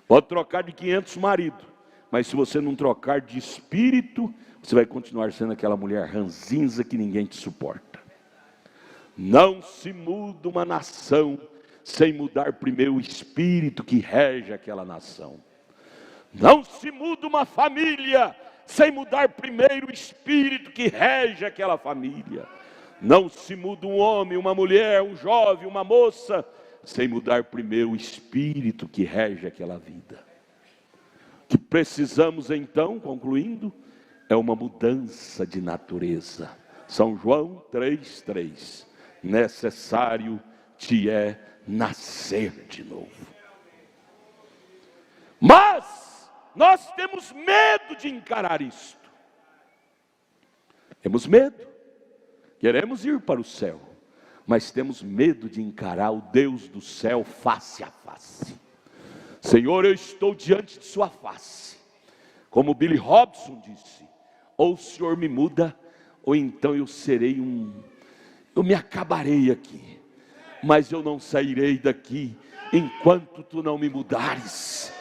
Pode trocar de 500 maridos, mas se você não trocar de espírito, você vai continuar sendo aquela mulher ranzinza que ninguém te suporta. Não se muda uma nação sem mudar primeiro o espírito que rege aquela nação. Não se muda uma família sem mudar primeiro o espírito que rege aquela família. Não se muda um homem, uma mulher, um jovem, uma moça, sem mudar primeiro o espírito que rege aquela vida. O que precisamos então, concluindo, é uma mudança de natureza. São João 3,3. Necessário te é nascer de novo. Mas nós temos medo de encarar isto. Temos medo. Queremos ir para o céu, mas temos medo de encarar o Deus do céu face a face. Senhor, eu estou diante de sua face. Como Billy Robson disse: ou o Senhor me muda, ou então eu me acabarei aqui. Mas eu não sairei daqui enquanto tu não me mudares.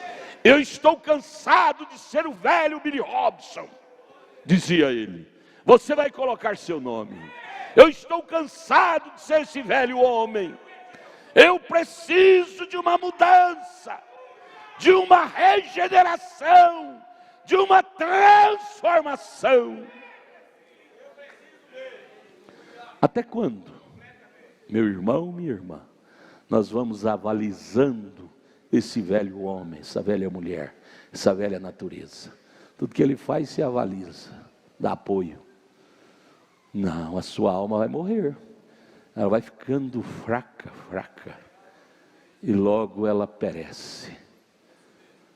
Eu estou cansado de ser o velho Billy Robson, dizia ele. Você vai colocar seu nome. Eu estou cansado de ser esse velho homem. Eu preciso de uma mudança, de uma regeneração, de uma transformação. Até quando, meu irmão, minha irmã, nós vamos avalizando esse velho homem, essa velha mulher, essa velha natureza? Tudo que ele faz se avaliza, dá apoio. Não, a sua alma vai morrer. Ela vai ficando fraca, e logo ela perece.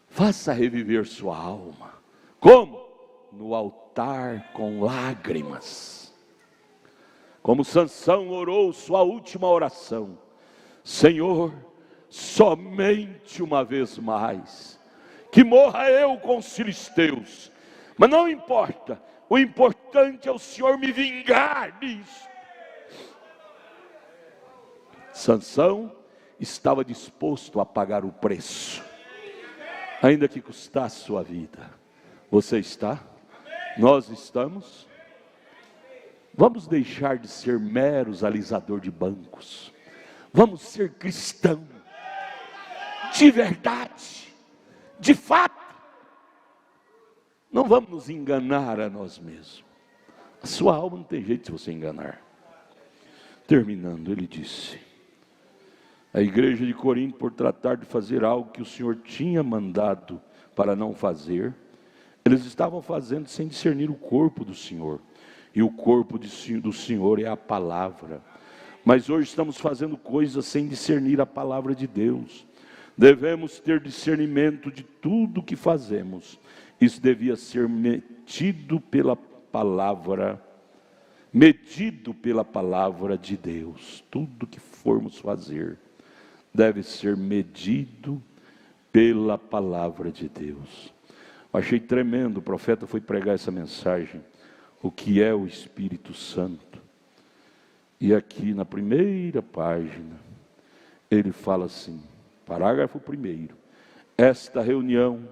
Faça reviver sua alma. Como? No altar com lágrimas. Como Sansão orou sua última oração: Senhor, somente uma vez mais, que morra eu com os filisteus. Mas não importa, o importante importante é o Senhor me vingar disso. Sansão estava disposto a pagar o preço, ainda que custasse sua vida. Você está? Nós estamos? Vamos deixar de ser meros alisador de bancos. Vamos ser cristão de verdade, de fato. Não vamos nos enganar a nós mesmos. A sua alma não tem jeito de você enganar. Terminando, ele disse: a igreja de Corinto, por tratar de fazer algo que o Senhor tinha mandado para não fazer, eles estavam fazendo sem discernir o corpo do Senhor. E o corpo do Senhor é a palavra. Mas hoje estamos fazendo coisas sem discernir a palavra de Deus. Devemos ter discernimento de tudo o que fazemos. Isso devia ser medido pela palavra de Deus. Tudo que formos fazer deve ser medido pela palavra de Deus. Achei tremendo, o profeta foi pregar essa mensagem, o que é o Espírito Santo. E aqui na primeira página, ele fala assim, parágrafo 1º, esta reunião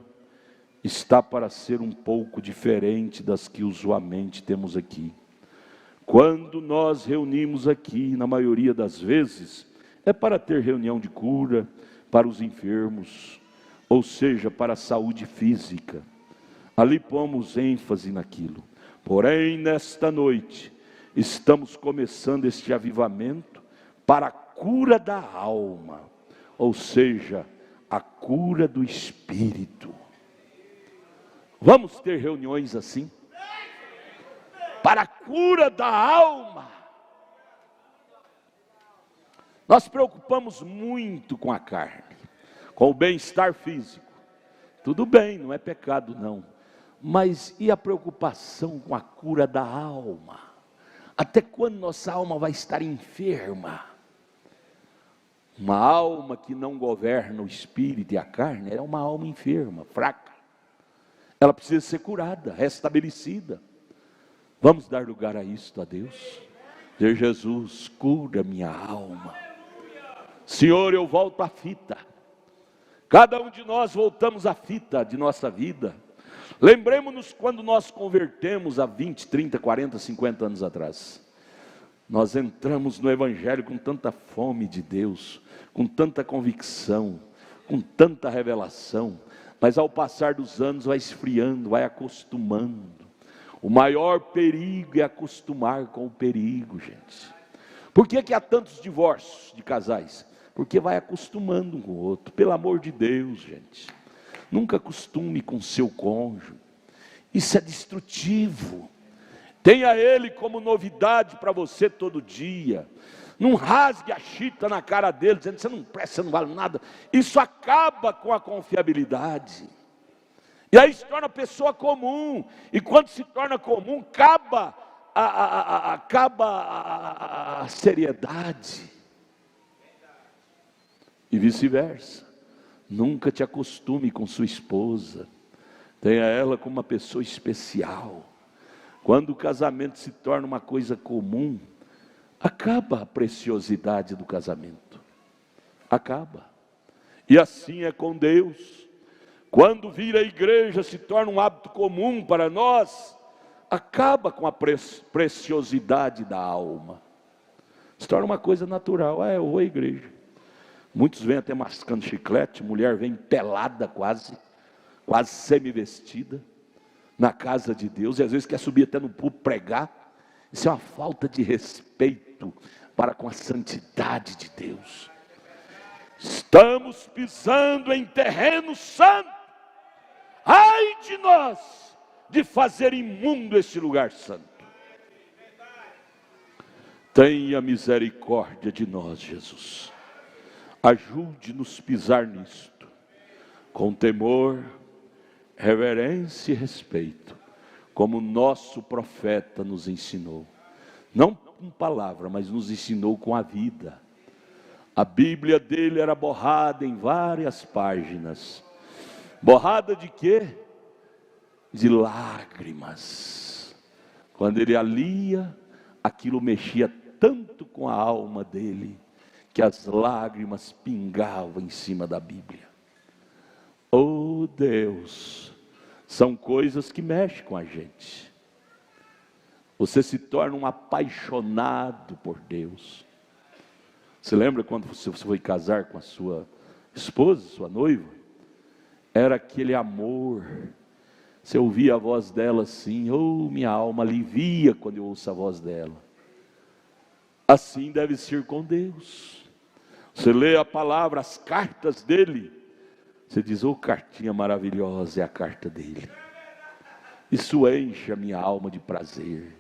está para ser um pouco diferente das que usualmente temos aqui. Quando nós reunimos aqui, na maioria das vezes, é para ter reunião de cura para os enfermos, ou seja, para a saúde física. Ali pomos ênfase naquilo. Porém, nesta noite, estamos começando este avivamento para a cura da alma, ou seja, a cura do espírito. Vamos ter reuniões assim? Para a cura da alma. Nós preocupamos muito com a carne, com o bem-estar físico. Tudo bem, não é pecado não. Mas e a preocupação com a cura da alma? Até quando nossa alma vai estar enferma? Uma alma que não governa o espírito e a carne é uma alma enferma, fraca. Ela precisa ser curada, restabelecida. Vamos dar lugar a isto, a Deus. Deus Jesus, cura minha alma. Senhor, eu volto à fita. Cada um de nós voltamos à fita de nossa vida. Lembremos-nos quando nós convertemos há 20, 30, 40, 50 anos atrás. Nós entramos no Evangelho com tanta fome de Deus, com tanta convicção, com tanta revelação. Mas ao passar dos anos vai esfriando, vai acostumando. O maior perigo é acostumar com o perigo, gente. Por que há tantos divórcios de casais? Porque vai acostumando um com o outro. Pelo amor de Deus, gente. Nunca acostume com seu cônjuge. Isso é destrutivo. Tenha ele como novidade para você todo dia. Não rasgue a chita na cara dele, dizendo que você não presta, você não vale nada. Isso acaba com a confiabilidade. E aí se torna pessoa comum. E quando se torna comum, acaba a seriedade. E vice-versa. Nunca te acostume com sua esposa. Tenha ela como uma pessoa especial. Quando o casamento se torna uma coisa comum, acaba a preciosidade do casamento. Acaba. E assim é com Deus. Quando vir a igreja se torna um hábito comum para nós, acaba com a preciosidade da alma. Se torna uma coisa natural. Eu vou à igreja. Muitos vêm até mascando chiclete, mulher vem pelada quase semi-vestida, na casa de Deus, e às vezes quer subir até no púlpito pregar. Isso é uma falta de respeito para com a santidade de Deus. Estamos pisando em terreno santo. Ai de nós, de fazer imundo esse lugar santo. Tenha misericórdia de nós, Jesus. Ajude-nos a pisar nisto, com temor, reverência e respeito, como nosso profeta nos ensinou. Não com palavra, mas nos ensinou com a vida. A Bíblia dele era borrada em várias páginas. Borrada de quê? De lágrimas. Quando ele a lia, aquilo mexia tanto com a alma dele, que as lágrimas pingavam em cima da Bíblia. Oh Deus, são coisas que mexem com a gente. Você se torna um apaixonado por Deus. Você lembra quando você foi casar com a sua esposa, sua noiva? Era aquele amor. Você ouvia a voz dela assim, oh, minha alma alivia quando eu ouço a voz dela. Assim deve ser com Deus. Você lê a palavra, as cartas dele, você diz, oh, cartinha maravilhosa, é a carta dele. Isso enche a minha alma de prazer.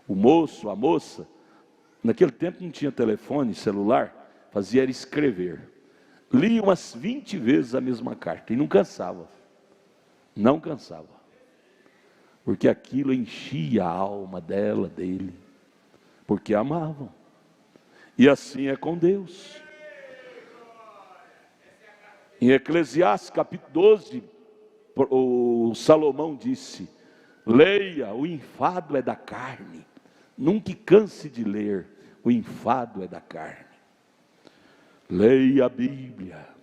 O moço, a moça, naquele tempo não tinha telefone, celular, fazia era escrever. Lia umas 20 vezes a mesma carta e não cansava. Não cansava. Porque aquilo enchia a alma dela, dele. Porque amavam. E assim é com Deus. Em Eclesiastes capítulo 12, o Salomão disse, leia, o enfado é da carne. Nunca canse de ler, o enfado é da carne. Leia a Bíblia.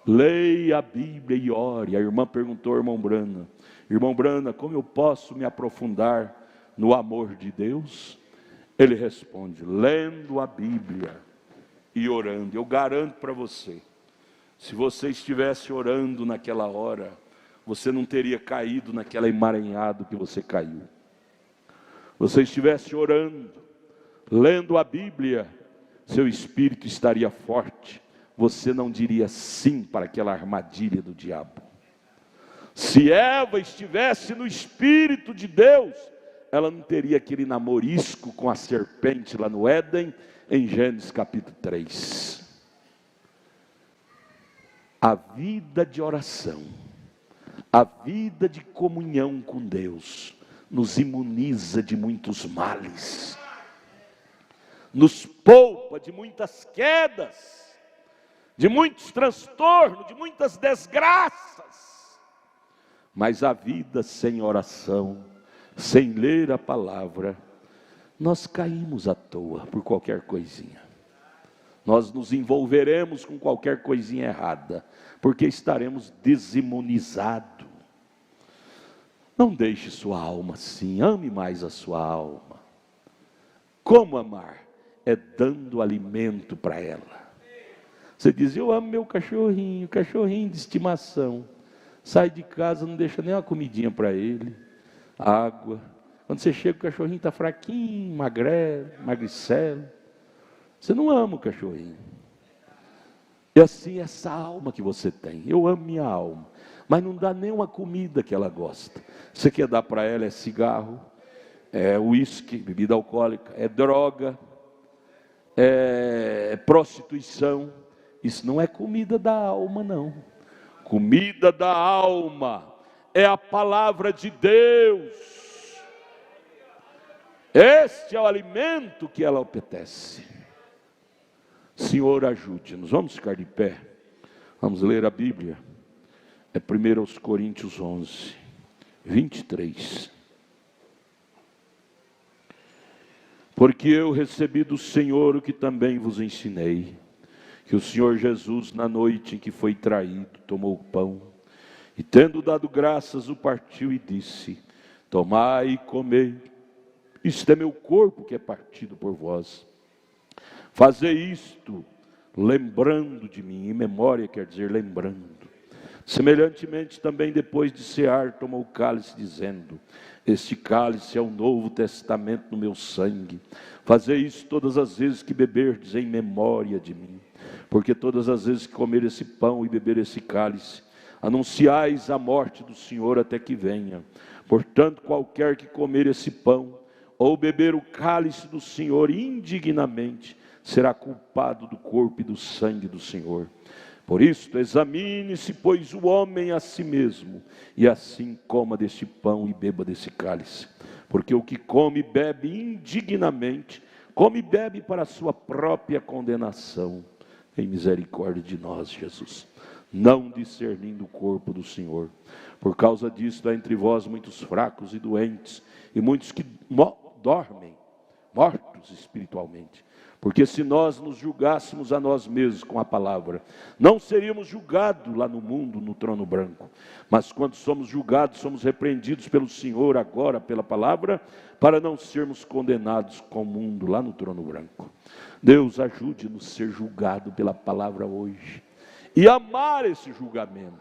Leia a Bíblia e ore. A irmã perguntou ao irmão Brana, irmão Brana, como eu posso me aprofundar no amor de Deus? Ele responde, lendo a Bíblia e orando. Eu garanto para você, se você estivesse orando naquela hora, você não teria caído naquela emaranhado que você caiu. Você estivesse orando, lendo a Bíblia, seu espírito estaria forte. Você não diria sim para aquela armadilha do diabo. Se Eva estivesse no Espírito de Deus, ela não teria aquele namorisco com a serpente lá no Éden, em Gênesis capítulo 3. A vida de oração, a vida de comunhão com Deus, nos imuniza de muitos males, nos poupa de muitas quedas, de muitos transtornos, de muitas desgraças. Mas a vida sem oração, sem ler a palavra, nós caímos à toa por qualquer coisinha. Nós nos envolveremos com qualquer coisinha errada, porque estaremos desimunizados. Não deixe sua alma assim, ame mais a sua alma. Como amar? É dando alimento para ela. Você diz, eu amo meu cachorrinho de estimação. Sai de casa, não deixa nem uma comidinha para ele, água. Quando você chega, o cachorrinho está fraquinho, magricelo. Você não ama o cachorrinho. E assim, essa alma que você tem. Eu amo minha alma, mas não dá nem uma comida que ela gosta. Você quer dar para ela é cigarro, é uísque, bebida alcoólica, é droga, é prostituição. Isso não é comida da alma, não. Comida da alma é a palavra de Deus. Este é o alimento que ela apetece. Senhor, ajude-nos. Vamos ficar de pé. Vamos ler a Bíblia. É 1 Coríntios 11, 23. Porque eu recebi do Senhor o que também vos ensinei, que o Senhor Jesus, na noite em que foi traído, tomou o pão, e tendo dado graças, o partiu e disse, tomai e comei, isto é meu corpo que é partido por vós. Fazei isto, lembrando de mim, em memória quer dizer lembrando. Semelhantemente também depois de cear, tomou o cálice, dizendo, este cálice é o novo testamento no meu sangue. Fazei isso todas as vezes que beberdes em memória de mim. Porque todas as vezes que comer esse pão e beber esse cálice, anunciais a morte do Senhor até que venha. Portanto, qualquer que comer esse pão, ou beber o cálice do Senhor indignamente, será culpado do corpo e do sangue do Senhor. Por isto, examine-se, pois, o homem a si mesmo, e assim coma deste pão e beba desse cálice. Porque o que come e bebe indignamente, come e bebe para a sua própria condenação. Tem misericórdia de nós, Jesus. não discernindo o corpo do Senhor. Por causa disso, há entre vós muitos fracos e doentes, e muitos que dormem, mortos espiritualmente. Porque se nós nos julgássemos a nós mesmos com a palavra, não seríamos julgados lá no mundo, no trono branco. Mas quando somos julgados, somos repreendidos pelo Senhor agora, pela palavra, para não sermos condenados com o mundo lá no trono branco. Deus, ajude-nos a ser julgado pela palavra hoje e amar esse julgamento.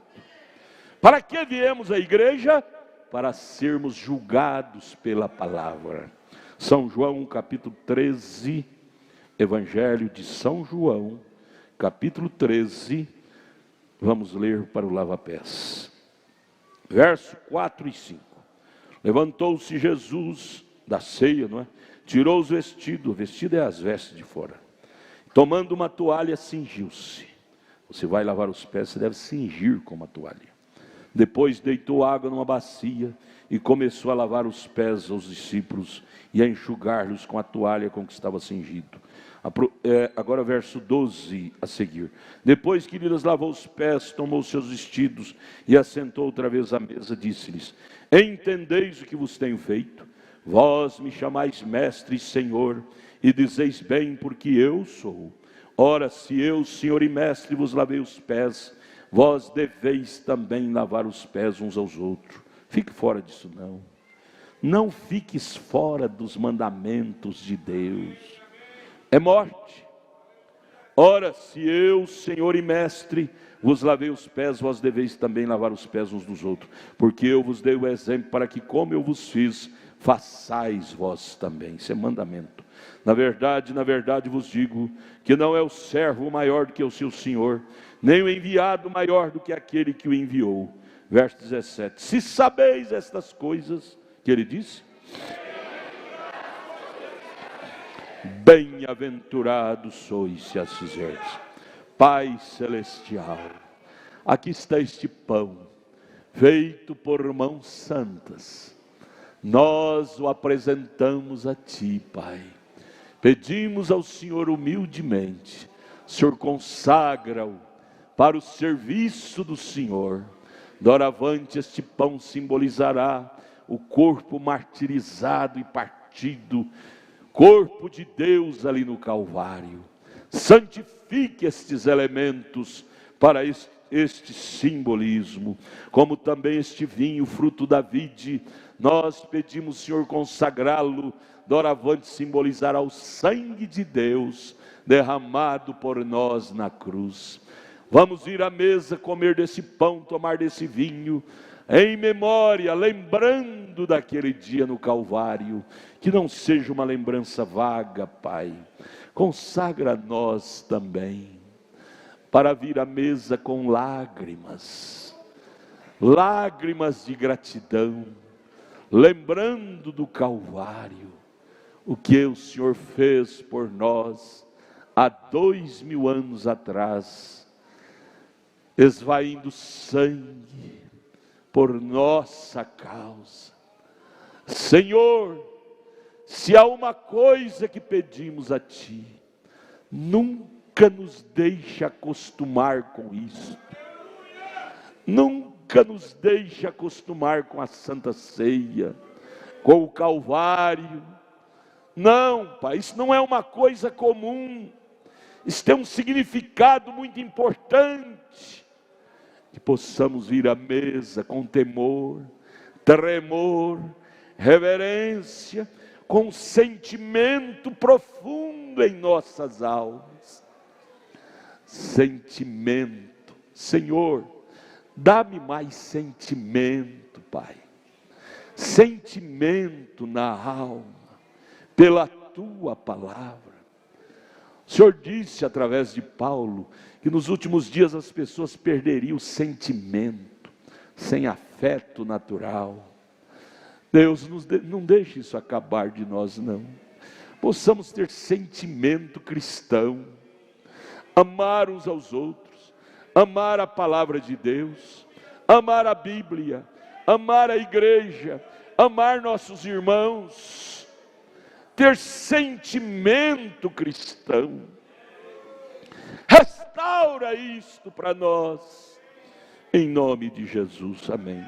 Para que viemos à igreja? Para sermos julgados pela palavra. São João, capítulo 13, Evangelho de São João, capítulo 13, vamos ler para o lava-pés. Verso 4 e 5. Levantou-se Jesus da ceia, não é? Tirou os vestidos, o vestido é as vestes de fora. Tomando uma toalha, cingiu-se. Você vai lavar os pés, você deve cingir com uma toalha. Depois deitou água numa bacia e começou a lavar os pés aos discípulos e a enxugar-los com a toalha com que estava cingido. Agora verso 12 a seguir. Depois que lhes lavou os pés, tomou seus vestidos e assentou outra vez à mesa, disse-lhes: entendeis o que vos tenho feito? Vós me chamais mestre e senhor, e dizeis bem, porque eu sou. Ora, se eu, senhor e mestre, vos lavei os pés, vós deveis também lavar os pés uns aos outros. Fique fora disso não. Não fiques fora dos mandamentos de Deus. É morte. Ora, se eu, Senhor e Mestre, vos lavei os pés, vós deveis também lavar os pés uns dos outros. Porque eu vos dei o exemplo para que, como eu vos fiz, façais vós também. Isso é mandamento. Na verdade vos digo que não é o servo maior do que o seu senhor, nem o enviado maior do que aquele que o enviou. Verso 17. Se sabeis estas coisas, que ele disse? Bem-aventurados sois se as fizerdes. Pai celestial, aqui está este pão, feito por mãos santas. Nós o apresentamos a Ti, Pai. Pedimos ao Senhor humildemente, o Senhor consagra-o para o serviço do Senhor. Doravante este pão simbolizará o corpo martirizado e partido, corpo de Deus ali no Calvário. Santifique estes elementos para este simbolismo, como também este vinho, fruto da vide. Nós pedimos, Senhor, consagrá-lo, doravante simbolizará o sangue de Deus derramado por nós na cruz. Vamos ir à mesa, comer desse pão, tomar desse vinho, em memória, lembrando daquele dia no Calvário. Que não seja uma lembrança vaga, Pai. Consagra nós também, para vir à mesa com lágrimas, lágrimas de gratidão, lembrando do Calvário, o que o Senhor fez por nós há 2000 anos atrás, esvaindo sangue por nossa causa. Senhor, se há uma coisa que pedimos a Ti, nunca nos deixe acostumar com isso. Nunca nos deixe acostumar com a Santa Ceia, com o Calvário. Não, Pai, isso não é uma coisa comum. Isso tem um significado muito importante. Que possamos vir à mesa com temor, tremor, reverência, com sentimento profundo em nossas almas. Sentimento. Senhor, dá-me mais sentimento, Pai. Sentimento na alma, pela Tua palavra. O Senhor disse através de Paulo que nos últimos dias as pessoas perderiam o sentimento, sem afeto natural. Deus, não deixe isso acabar de nós, não. Possamos ter sentimento cristão, amar uns aos outros, amar a palavra de Deus, amar a Bíblia, amar a igreja, amar nossos irmãos, ter sentimento cristão. Restaura isto para nós. Em nome de Jesus, amém.